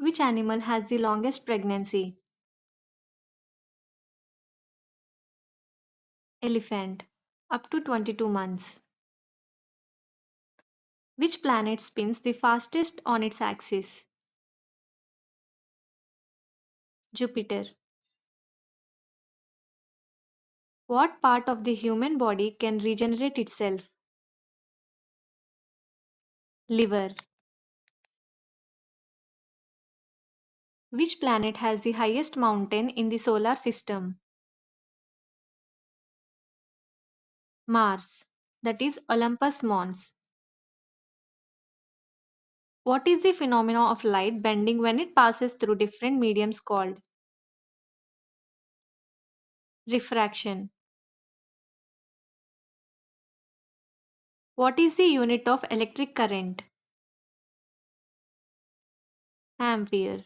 Which animal has the longest pregnancy? Elephant. Up to 22 months. Which planet spins the fastest on its axis? Jupiter. What part of the human body can regenerate itself? Liver. Which planet has the highest mountain in the solar system? Mars. That is Olympus Mons. What is the phenomena of light bending when it passes through different mediums called? Refraction. What is the unit of electric current? Ampere.